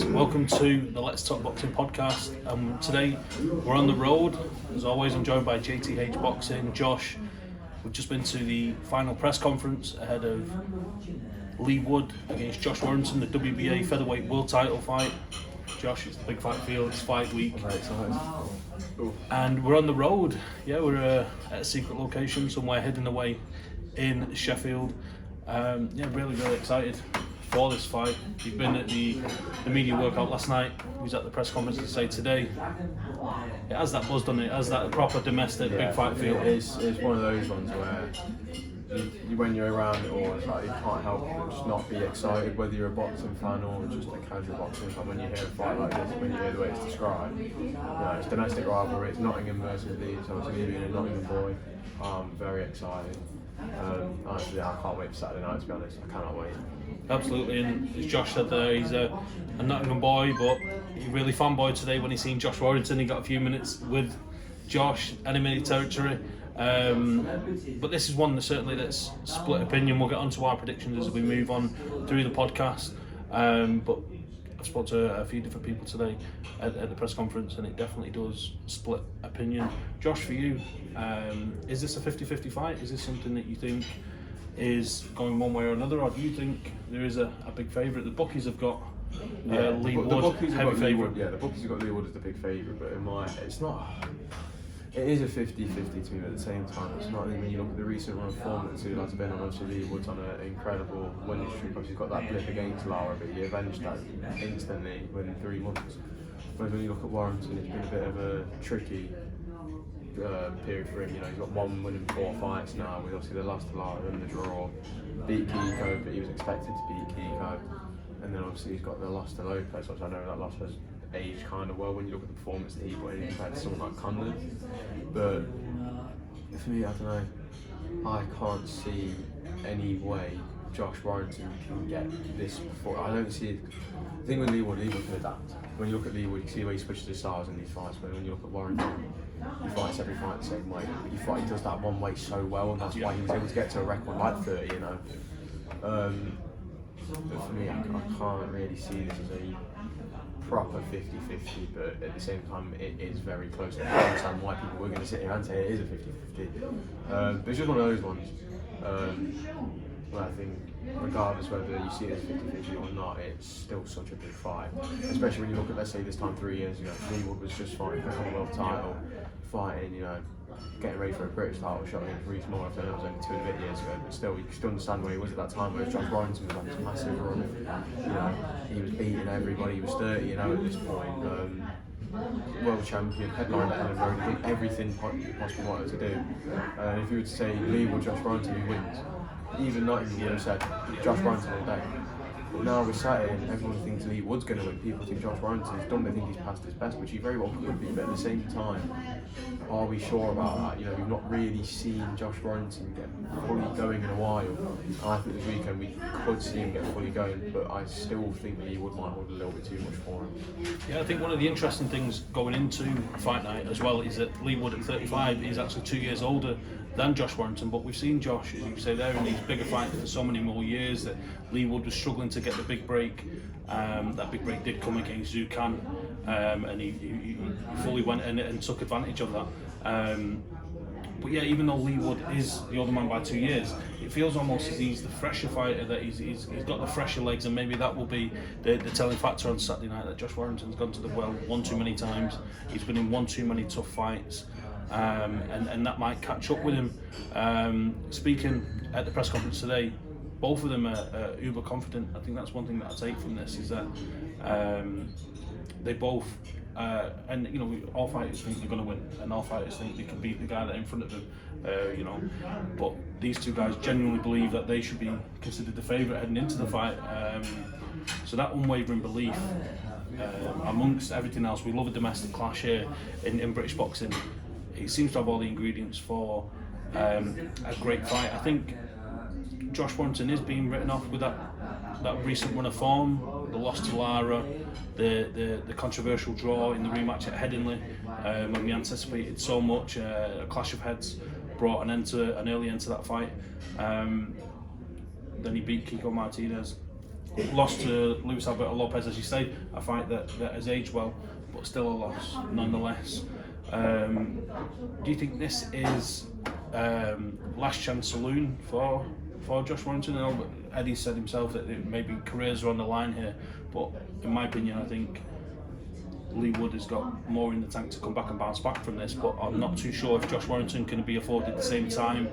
Welcome to the Let's Talk Boxing podcast. Today we're on the road. As always, I'm joined by JTH Boxing, Josh. We've just been to the final press conference ahead of Leigh Wood against Josh Warrington, the WBA featherweight world title fight. Josh, it's the big fight field, it's fight week. Very excited. And we're on the road. Yeah, we're at a secret location somewhere hidden away in Sheffield. Really excited for this fight. You've been at the media workout last night. He was at the press conference to say today. It has that buzz, doesn't it? It has that proper domestic big fight feel. It's one of those ones where when you're around it all, it's like you can't help but just not be excited, whether you're a boxing fan or just a casual boxing fan. When you hear a fight like this, when you hear the way it's described, it's domestic rivalry, it's Nottingham versus Leeds, so it's me being a Nottingham boy. I'm very excited. Honestly, I can't wait for Saturday night, to be honest. I cannot wait. Absolutely, and as Josh said there, he's a Nottingham boy, but he really fanboyed today when he seen Josh Warrington. He got a few minutes with Josh, enemy territory. But this is one that certainly that's split opinion. We'll get onto our predictions as we move on through the podcast. But I spoke to a few different people today at the press conference, and it definitely does split opinion. Josh, for you, is this a 50-50 fight? Is this something that you think is going one way or another, or do you think there is a big favourite? The bookies have got Leigh Wood, heavy favourite. Yeah, the bookies have got Leigh Wood as the big favourite, but it's not. It is a 50-50 to me, but at the same time, it's not. When you look at the recent run of form that the two lads have been on, obviously Leigh Wood's on an incredible winning streak. Obviously, he's got that blip against Lara, but he avenged that instantly within 3 months. Whereas when you look at Warrington, it's been a bit of a tricky period for him. You know, he's got one win in 4 fights now, with obviously the loss to Lara and the draw. Beat Kiko, but he was expected to beat Kiko. And then obviously he's got the loss to Lopez, which I know that loss has aged kind of well when you look at the performance that he put in compared to someone like Condon. But for me, I don't know, I can't see any way Josh Warrington can get this before. I don't see it. The thing with Leigh Wood can adapt. When you look at Leigh Wood, you see the way he switches his styles in these fights, but when you look at Warrington, he fights every fight the same way. He does that one way so well, and that's why he was able to get to a record like 30, you know. But for me, I can't really see this as a proper 50-50, but at the same time, it is very close. I understand why people were going to sit here and say it is a 50-50. But it's just one of those ones where I think, regardless whether you see it as 50-50 or not, it's still such a big fight. Especially when you look at, let's say, this time 3 years ago, Leigh Wood was just fighting for a Commonwealth title, fighting, you know, getting ready for a British title shot against Reece Moore. That was only 2 and a bit years ago, but still, you can still understand where he was at that time. Whereas Josh Warrington was on this massive run. You know, he was beating everybody. He was 30, you know, at this point. World champion, headline at Edinburgh, he did everything possible wanted to do. If you were to say Leigh Wood, Josh Warrington, who wins? Even Nottingham would have said Josh Warrington all day. But now we're sat here and everyone thinks Leigh Wood's going to win. People think Josh Warrington is done. They think he's past his best, which he very well could be. But at the same time, are we sure about that? You know, we've not really seen Josh Warrington get fully going in a while. And I think this weekend we could see him get fully going. But I still think Leigh Wood might hold a little bit too much for him. Yeah, I think one of the interesting things going into fight night as well is that Leigh Wood at 35 is actually 2 years older than Josh Warrington, but we've seen Josh, as you say there, in these bigger fights for so many more years that Leigh Wood was struggling to get the big break. That big break did come against Zucan, and he fully went in and took advantage of that. But yeah, even though Leigh Wood is the older man by 2 years, it feels almost as he's the fresher fighter, that he's got the fresher legs, and maybe that will be the telling factor on Saturday night, that Josh Warrington's gone to the well one too many times. He's been in one too many tough fights. And that might catch up with him. Speaking at the press conference today, both of them are uber confident. I think that's one thing that I take from this, is that they both, and you know, all fighters think they're going to win, and all fighters think they can beat the guy that's in front of them. You know, but these two guys genuinely believe that they should be considered the favourite heading into the fight. So that unwavering belief, amongst everything else, we love a domestic clash here in British boxing. It seems to have all the ingredients for a great fight. I think Josh Warrington is being written off with that recent run of form, the loss to Lara, the controversial draw in the rematch at Headingley, when we anticipated so much. A clash of heads brought an early end to that fight. Then he beat Kiko Martinez lost to Luis Alberto Lopez, as you say, a fight that has aged well, but still a loss nonetheless. Do you think this is last chance saloon for Josh Warrington? I know Eddie said himself that maybe careers are on the line here, but in my opinion, I think Leigh Wood has got more in the tank to come back and bounce back from this, but I'm not too sure if Josh Warrington can be afforded the same time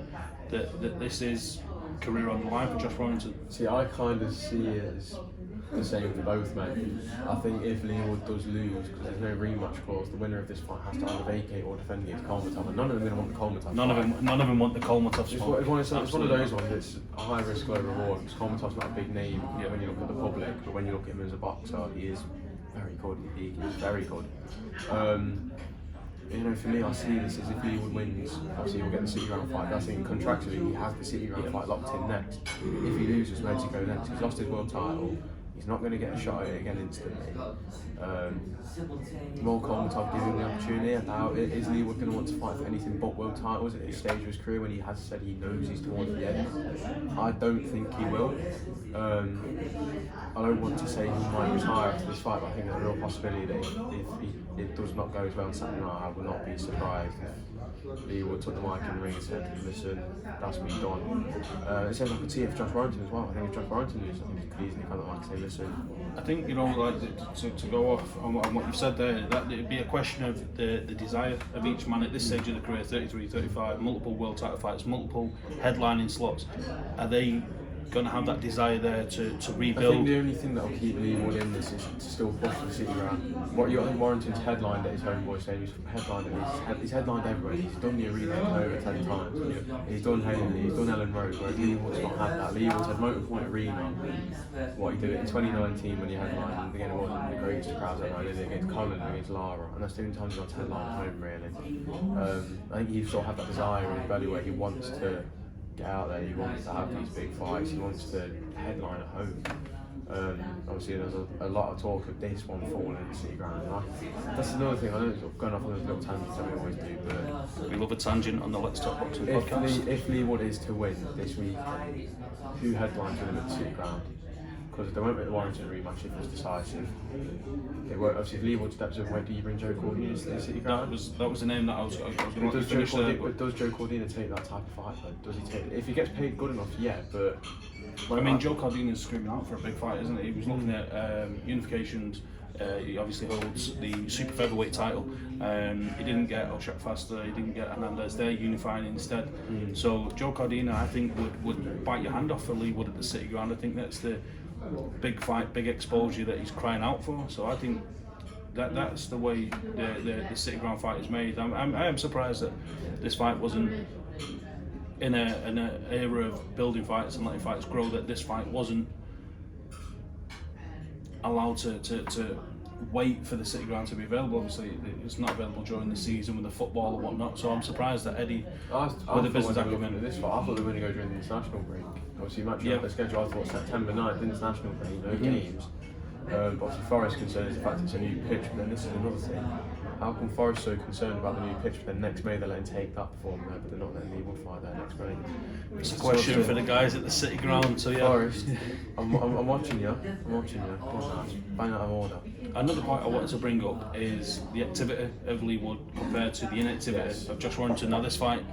that this is career on the line for Josh Warrington. See, I kind of see it as the same for both men. I think if Leigh Wood does lose, because there's no rematch clause, the winner of this fight has to either vacate or defend against Kolmatov, and none of them are going to want the Kolmatov. None of them want the Kolmatov spot. It's one of those ones. It's a high risk, low reward. Because Kolmatov's not a big name when you look at the public, but when you look at him as a boxer, he is very good. He is very good. You know, for me, I see this as if Leigh Wood wins, obviously he'll get the city round fight. I think contractually he has the city round fight locked in next. If he loses, where does he go next? He's lost his world title. He's not going to get a shot at it again instantly. Will Kolmatov give him the opportunity? I doubt it. Is Leigh Wood going to want to fight for anything but world titles at this stage of his career when he has said he knows he's towards the end? I don't think he will. I don't want to say he might retire after this fight, but I think there's a real possibility that if it does not go as well on Saturday night, I would not be surprised if Leigh Wood took the mic in the ring and said, listen, that's me done. It says I could see it for Josh Warrington as well. I think if Josh Warrington loses, I think he could easily come on the mic and say, listen. I think, you know, like to go off on what you've said there, that it'd be a question of the desire of each man at this stage of the career, 33, 35, multiple world title fights, multiple headlining slots. Are they going to have that desire there to rebuild? I think the only thing that will keep Leigh Wood in this is to still push the city round. What you got, Warrington's headlined at his homeboy stadium. He's headlined everywhere. He's done the arena over 10 times. He's done Hayley, he's done Ellen Road, whereas Leigh Wood's not had that. Leigh Wood's had Motorpoint Arena. What he did it in 2019 when he headlined, again it wasn't the greatest crowds I did it against Colin and against Lara, and that's the only time he got to headline at home really. I think he still had that desire in his belly where he wants to get out there, he wants to have these big fights, he wants to headline at home. Obviously there's a lot of talk of this one falling in the city ground, and that's another thing. I know it's going off on those little tangents that we always do, but we love a tangent on the Let's Talk Boxing podcast. If Leigh Wood is to win this week, who headlines with him at the city ground? Because they won't make the Warrington rematch if it's decisive. They won't. Obviously, if Leigh Wood steps up, where do you bring Joe Cordina to the city ground? That was the name that I was going to finish there. But does Joe Cordina take that type of fight though? Does he take it? If he gets paid good enough, yeah, but... I mean, Joe Cordina's screaming out for a big fight, isn't he? He was looking at unifications. He obviously holds the super featherweight title. He didn't get Oshak Faster, he didn't get Hernandez. They're unifying instead. So Joe Cordina, I think, would bite your hand off for Leigh Wood at the city ground. I think that's the big fight, big exposure that he's crying out for. So I think that's the way the city ground fight is made. I am surprised that this fight wasn't in an era of building fights and letting fights grow, that this fight wasn't allowed to wait for the city ground to be available. Obviously it's not available during the season with the football and whatnot, so I'm surprised that Eddie with the business acumen. This fight, I thought they were going to go during the international break. Obviously match up the schedule, I thought September 9th, international break, no games. But obviously Forest's concern is the fact it's a new pitch, but then this is another thing. How come Forest's so concerned about the new pitch, but then next May they're letting take that perform there, but they're not letting Leigh Wood fight there next May? It's a question for the guys at the city ground, so yeah. Forest, I'm watching you, bang out of order. Another point I wanted to bring up is the activity of Leigh Wood compared to the inactivity of Josh Warrington. Now this fight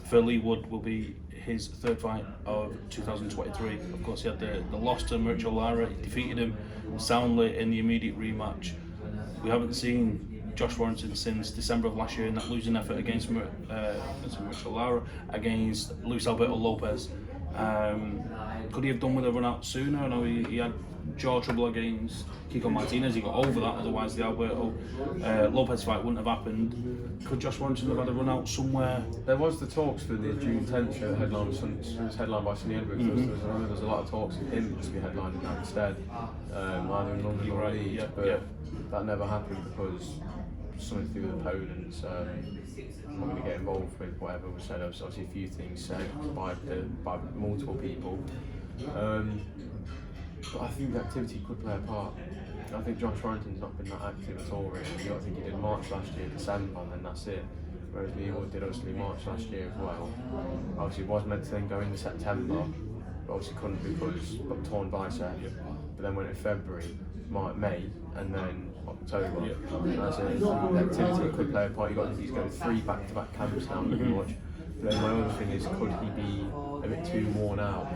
for Leigh Wood will be his third fight of 2023. Of course he had the loss to Mircho Lara, he defeated him soundly in the immediate rematch. We haven't seen Josh Warrington since December of last year in that losing effort against Mircho Lara, against Luis Alberto Lopez. Could he have done with a run out sooner? I know he had jaw trouble against Kiko Martinez, he got over that, otherwise the Alberto Lopez fight wouldn't have happened. Could Josh Warrington have had a run out somewhere? There was the talks for the June 10th show, the headline was headlined by Sonny Edwards. There was a lot of talks of him to be headlining that instead, either in London or Leeds, but that never happened because something to do with opponents. I'm not going to get involved with whatever was said. There was obviously a few things said by multiple people. But I think the activity could play a part. I think Josh Warrington's not been that active at all really. I think he did March last year, December, and then that's it. Whereas Leigh Wood did obviously March last year as well. Obviously was meant to then go into September, but obviously couldn't because got torn bicep. but then went in February, May, and then October. As the activity could play a part. He's got 3 back-to-back camps now pretty much. But then my other thing is, could he be a bit too worn out?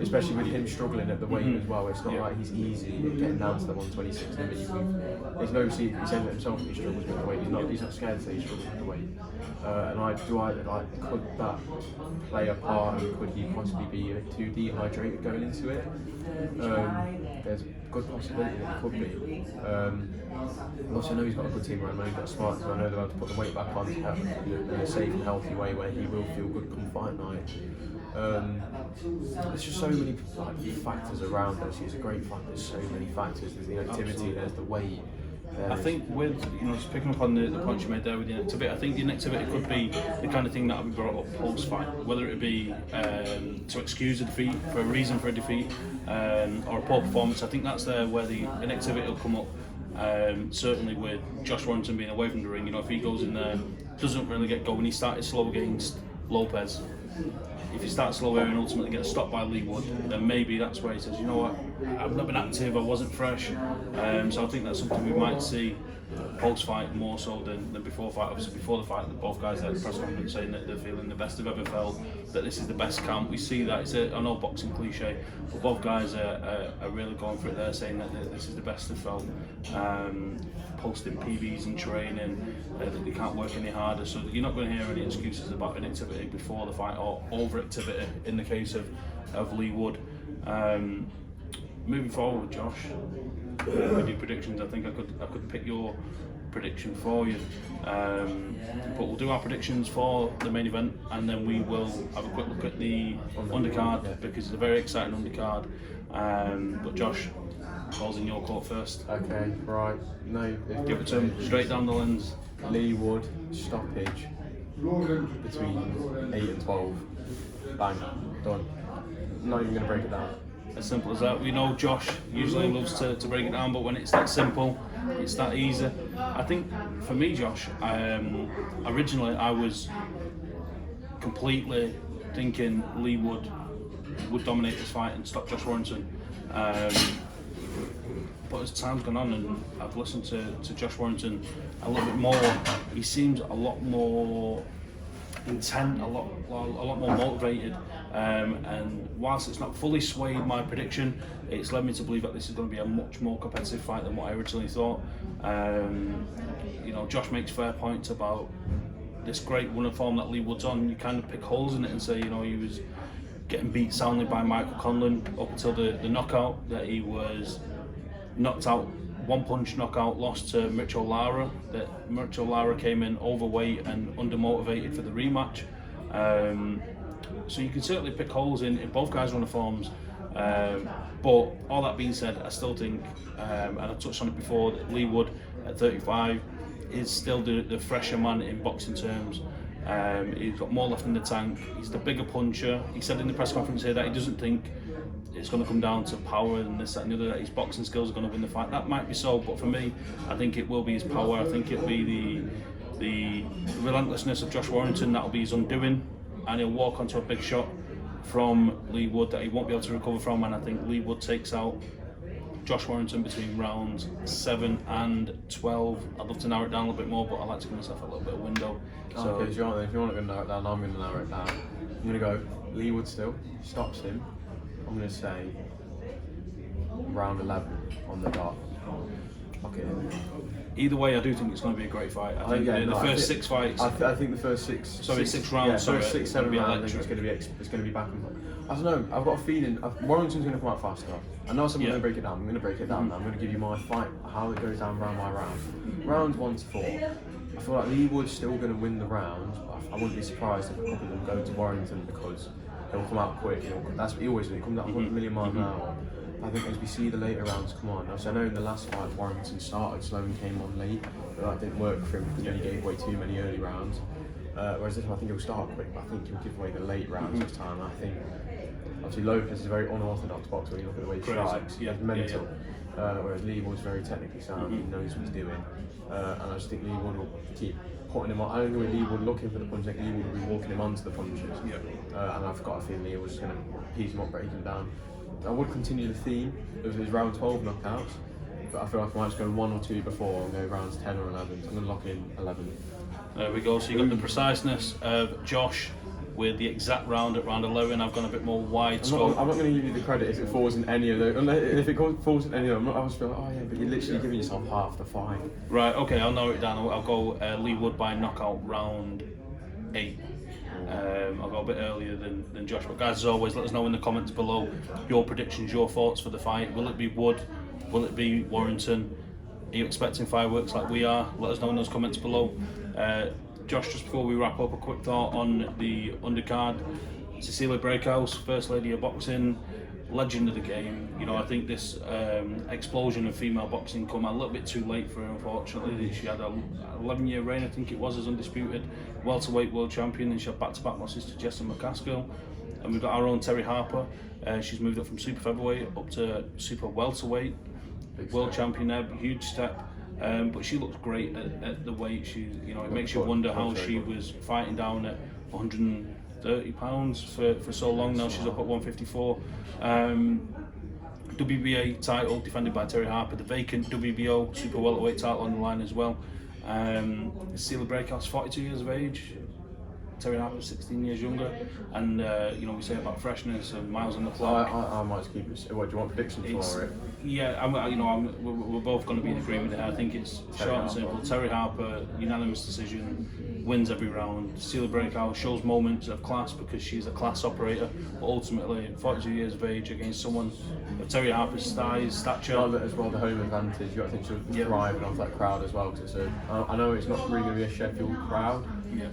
Especially with him struggling at the weight as well. It's not like he's easy at getting down to the 126 limit. There's no secret. He said it himself, he struggles with the weight. He's not scared to say he struggles with the weight. Could that play a part? And could he possibly be a bit too dehydrated going into it? There's a good possibility that he could be. Also, I know he's got a good team around him. He's got smart, so I know they're able to put the weight back on in a safe and healthy way where he will feel good come fight night. There's just so many factors around us. He's a great fighter. There's so many factors. There's the activity. Absolutely. There's the weight. I think with, just picking up on the points you made there with the inactivity, I think the inactivity could be the kind of thing that would be brought up post-fight, whether it be to excuse a defeat, for a reason for a defeat, or a poor performance. I think that's there where the inactivity will come up. Certainly with Josh Warrington being away from the ring, if he goes in there, doesn't really get going, he started slow against Lopez. If he starts slow here and ultimately gets stopped by Leigh Wood, then maybe that's where he says, you know what, I've not been active, I wasn't fresh. So I think that's something we might see post-fight more so than before fight. Obviously before the fight, both guys at the press conference saying that they're feeling the best they've ever felt, that this is the best camp. We see that, it's an old boxing cliche, but both guys are really going for it there, saying that this is the best they've felt. Posting PBs and training, that they can't work any harder, so you're not going to hear any excuses about inactivity before the fight or overactivity in the case of Leigh Wood. Moving forward, Josh, with your predictions, I think I could pick your prediction for you, but we'll do our predictions for the main event, and then we will have a quick look at the undercard, because it's a very exciting undercard. But Josh, ball's in your court first. Okay, right. No, give it to him straight down the lens. Leigh Wood stoppage between 8 and 12. Bang, done. Not even going to break it down. As simple as that. We know Josh usually loves to break it down, but when it's that simple, it's that easy. I think for me, Josh, originally I was completely thinking Leigh Wood would dominate this fight and stop Josh Warrington. But as time's gone on and I've listened to Josh Warrington a little bit more, he seems a lot more intent, a lot more motivated, and whilst it's not fully swayed my prediction, it's led me to believe that this is going to be a much more competitive fight than what I originally thought. Josh makes fair points about this great running form that Leigh Wood's on. You kind of pick holes in it and say, he was getting beat soundly by Michael Conlon up until the knockout, that he was knocked out, one punch knockout, lost to Mitch O'Lara, that Mitch O'Lara came in overweight and undermotivated for the rematch. So you can certainly pick holes in both guys' running forms, but all that being said, I still think, and I touched on it before, that Leigh Wood at 35 is still the fresher man in boxing terms. He's got more left in the tank, he's the bigger puncher. He said in the press conference here that he doesn't think it's going to come down to power and this, that and the other, that his boxing skills are going to win the fight. That might be so, but for me, I think it will be his power. I think it'll be the relentlessness of Josh Warrington that'll be his undoing, and he'll walk onto a big shot from Leigh Wood that he won't be able to recover from, and I think Leigh Wood takes out Josh Warrington between rounds 7 and 12. I'd love to narrow it down a little bit more, but I like to give myself a little bit of window. So, okay, if you're not going to narrow it down, I'm going to narrow it down. I'm going to go Leigh Wood still, stops him. I'm going to say round 11 on the dot. Okay. Either way, I do think it's going to be a great fight. I think the first 6 fights. I think the first 6 rounds. Yeah, first 6, 7 rounds. I think it's going to be back and forth. I don't know. I've got a feeling Warrington's going to come out faster. I know I'm going to break it down. I'm going to break it down now. I'm going to give you my fight, how it goes down round by round. Rounds 1 to 4. I feel like Leigh Wood's still going to win the round. I wouldn't be surprised if a couple of them go to Warrington, because he'll come out quick. He always comes out 100 million miles an hour. I think as we see the later rounds come on, I know in the last fight Warrington started slow and came on late, but that didn't work for him because he gave away too many early rounds. Whereas this time I think he'll start quick, but I think he'll give away the late rounds this time. I think obviously Lopez is a very unorthodox boxer when you look at the way he strikes. He's mental. Whereas Leigh Wood's very technically sound, he knows what he's doing. And I just think Leigh Wood will keep putting him on. I don't think Leigh Wood looking for the punch, I think Leigh Wood will be walking him onto the punches. And I've got a feeling Leigh Wood's just going to piece him up, break him down. I would continue the theme of his round 12 knockouts, but I feel like I might just go 1 or 2 before and go rounds 10 or 11. So I'm going to lock in 11. There we go. So you got the preciseness of Josh with the exact round at round 11. I've gone a bit more wide scope. I'm not going to give you the credit if it falls in any of those. If it falls in any of them, I was feeling, oh yeah, but you're literally giving yourself half the fight. Right, okay, I'll narrow it down. I'll go Leigh Wood by knockout round 8. I'll go a bit earlier than Josh. But guys, as always, let us know in the comments below your predictions, your thoughts for the fight. Will it be Wood? Will it be Warrington? Are you expecting fireworks like we are? Let us know in those comments below. Josh, just before we wrap up, a quick thought on the undercard. Cecilia Breakhouse, First Lady of Boxing, legend of the game. You know, I think this explosion of female boxing come a little bit too late for her, unfortunately. She had an 11-year reign, I think it was, as undisputed welterweight world champion, and she had back-to-back losses to Jessa McCaskill. And we've got our own Terry Harper. She's moved up from super featherweight up to super welterweight, world champion there, huge step. But she looks great at the weight. You know, it makes you wonder how she was fighting down at 130 pounds for so long. Now she's up at 154. WBA title defended by Terry Harper. The vacant WBO super welterweight title on the line as well. Cecilia Breakhouse, 42 years of age. Terry Harper 16 years younger, and you know, we say about freshness and miles on the clock. I might just keep it. What do you want predictions for it? Yeah, we're both going to be in agreement there. I think it's short and simple. Terry Harper, unanimous decision, wins every round. Cecilia Breakhouse shows moments of class because she's a class operator, but ultimately 42 years of age against someone of Terry Harper's size, stature. As well, the home advantage. You got to think she'll thrive off that crowd as well. Cause I know it's not really going to be a Sheffield crowd,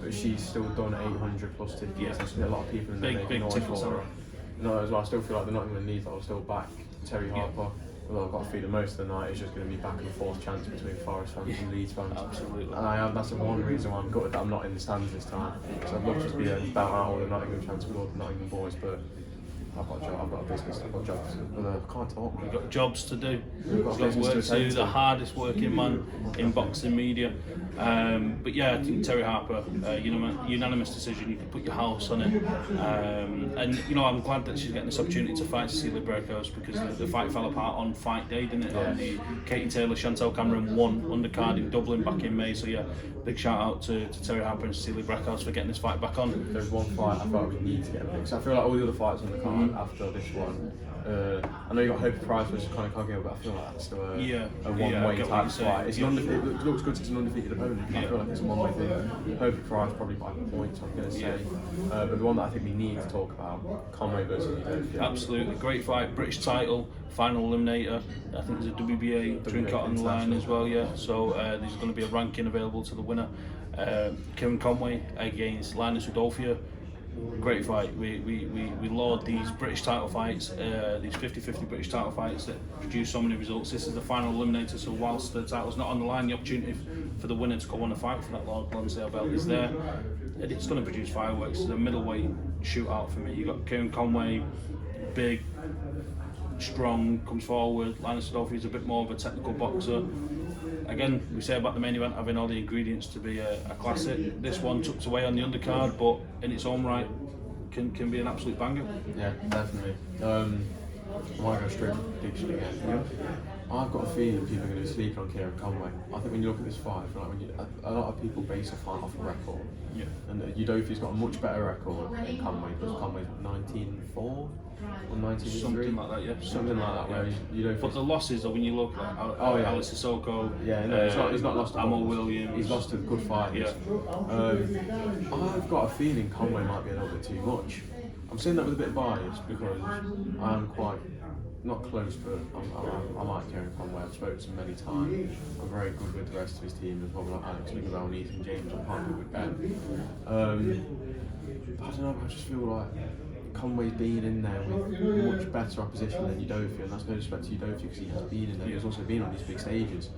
but she's still done 800 plus tickets. Yeah. There's a lot of people in there making noise for her. No, as well, I still feel like they're not going to need that. I'll still back Terry Harper. Although I've got a feeling most of the night is just going to be back and forth chance between Forest fans and Leeds fans. Absolutely. And that's the one reason why I'm gutted that I'm not in the stands this time. So I'd love to just be a bout out all the Nottingham chance with all the Nottingham boys, but I've got a job, I've got a business, I've got jobs. I can't talk. We've got jobs to do. We've got work to do. The hardest working man in boxing media. But yeah, I think Terry Harper, unanimous decision. You could put your house on it. And you know, I'm glad that she's getting this opportunity to fight Cecilia Breakhouse because the fight fell apart on fight day, didn't it? On the Katie Taylor, Chantel Cameron won undercard in Dublin back in May. So yeah, big shout out to Terry Harper and Cecilia Breakhouse for getting this fight back on. There's one fight I thought we need to get a pick. So I feel like all the other fights on the card after this one. I know you got Hope Price versus Conor Coggill, but I feel like that's still a one-way type fight. It looks good as an undefeated opponent. I feel like it's a one-way thing. Hope Price probably by points, I'm going to say. But the one that I think we need to talk about, Conway versus Udovia. Absolutely, great fight. British title, final eliminator. I think there's a WBA drink out on the line as well. Yeah, so there's going to be a ranking available to the winner. Kieran Conway against Linus Udovia. Great fight. We laud these British title fights, these 50-50 British title fights that produce so many results. This is the final eliminator, so whilst the title's not on the line, the opportunity for the winner to go on a fight for that Lord Lonsdale belt is there. And it's going to produce fireworks. It's a middleweight shootout for me. You've got Kieran Conway, big, strong, comes forward. Linus Udovia is a bit more of a technical boxer. Again, we say about the main event having all the ingredients to be a classic. This one tucked away on the undercard, but in its own right can be an absolute banger. Yeah, definitely. I might go straight to prediction again. Yeah. I've got a feeling people are going to be sleeping on Kieran Conway. I think when you look at this fight, I feel like a lot of people base a fight off a record. Yeah. And Udovia's got a much better record than Conway, because Conway's 19-4 or 19-3. Something like that, yeah. Something like that. Where Udovia's... But the losses are when you look like Alice Sissoko. Yeah, no, he's not lost to Amo Williams. He's lost to good fighters. Yeah. I've got a feeling Conway might be a little bit too much. I'm saying that with a bit of bias because I'm quite not close, but I like Kieran Conway. I've spoken to him many times. I'm very good with the rest of his team as well, like Alex Miguel, Ethan James. I'm quite good with Ben. I don't know. I just feel like Conway's been in there with much better opposition than Udovia, and that's no respect to Udovia because he has been in there. He's also been on these big stages.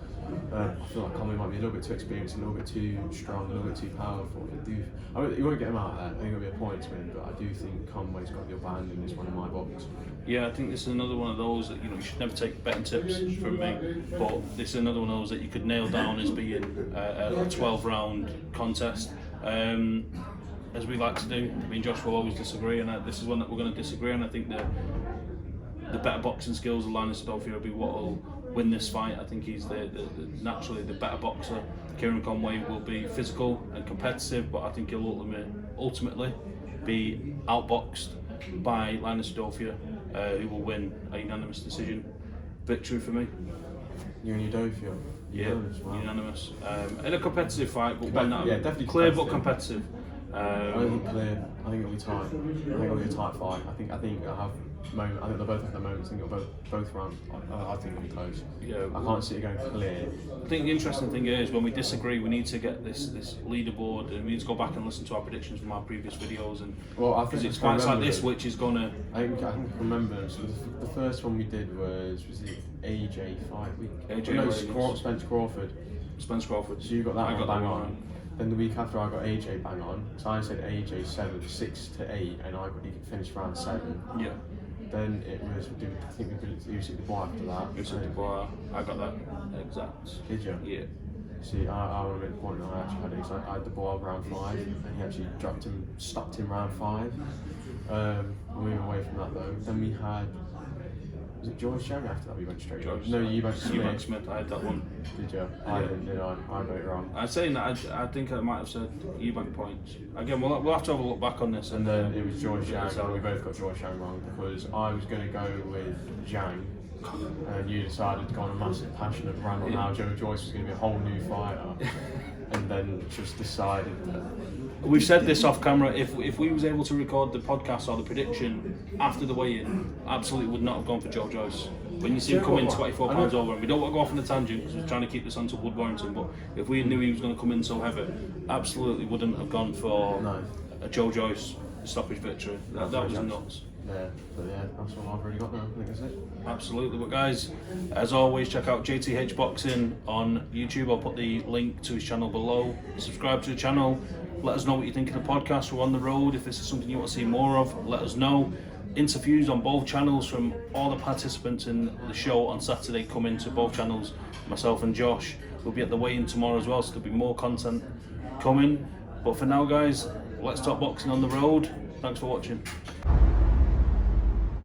I feel like Conway might be a little bit too experienced, a little bit too strong, a little bit too powerful. You won't get him out of there. I think it'll be a point win, but I do think Conway's got the upper hand in this one in my books. Yeah, I think this is another one of those that you should never take betting tips from me, but this is another one of those that you could nail down as being a 12-round contest. As we like to do, me and Josh will always disagree, and this is one that we're going to disagree on. I think that the better boxing skills of Linus Adolfo will be what will win this fight. I think he's naturally the better boxer. Kieran Conway will be physical and competitive, but I think he'll ultimately be outboxed by Linus Adolfo, who will win a unanimous decision victory for me. Adolfo? Yeah, unanimous. In a competitive fight, but one that definitely clear but competitive. I don't think clear. I think it'll be tight. I think it'll be a tight fight. I think I have moment. I think they'll both have the moments. I think it'll both round. I think it'll be close. Yeah, I can't see it going clear. I think the interesting thing is when we disagree, we need to get this leaderboard, and we need to go back and listen to our predictions from our previous videos. And because it's fights like this which is gonna. I think I remember. So the first one we did was it AJ fight week? Spence Crawford. Spence Crawford. So you got that one bang on. Then the week after I got AJ bang on, so I said AJ 6 to 8, and I got he finished round 7. Yeah. Then it was I think we did Usyk Dubois after that. Usyk Dubois, I got that exact. Did you? Yeah. See, I want to make the point that I actually had it. So I had Dubois round 5, and he actually stopped him round 5. Moving away from that though, then we had. Was it George Chang after that we went straight? No, you went Smith. I had that one. Did you? I didn't, did I? I got it wrong. I'm saying that I think I might have said Eubank points. Again, we'll have to have a look back on this. And then it was George Chang, and we both got George Chang wrong because I was going to go with Zhang, and you decided to go on a massive passionate rant on how Joe Joyce was going to be a whole new fighter, and then just decided that. We've said this off camera, if we was able to record the podcast or the prediction after the weigh-in, absolutely would not have gone for Joe Joyce. When you see him come in 24 pounds over, and we don't want to go off on a tangent because we're trying to keep this on to Wood Warrington, but if we knew he was going to come in so heavy, absolutely wouldn't have gone for a Joe Joyce stoppage victory. That was nuts. Yeah, but yeah, that's all I've really got now. I think that's it. Absolutely, but guys, as always, check out JTH Boxing on YouTube. I'll put the link to his channel below. Subscribe to the channel. Let us know what you think of the podcast. We're on the road. If this is something you want to see more of, let us know. Interviews on both channels from all the participants in the show on Saturday come into both channels. Myself and Josh will be at the weigh-in tomorrow as well, so there'll be more content coming. But for now, guys, let's talk boxing on the road. Thanks for watching.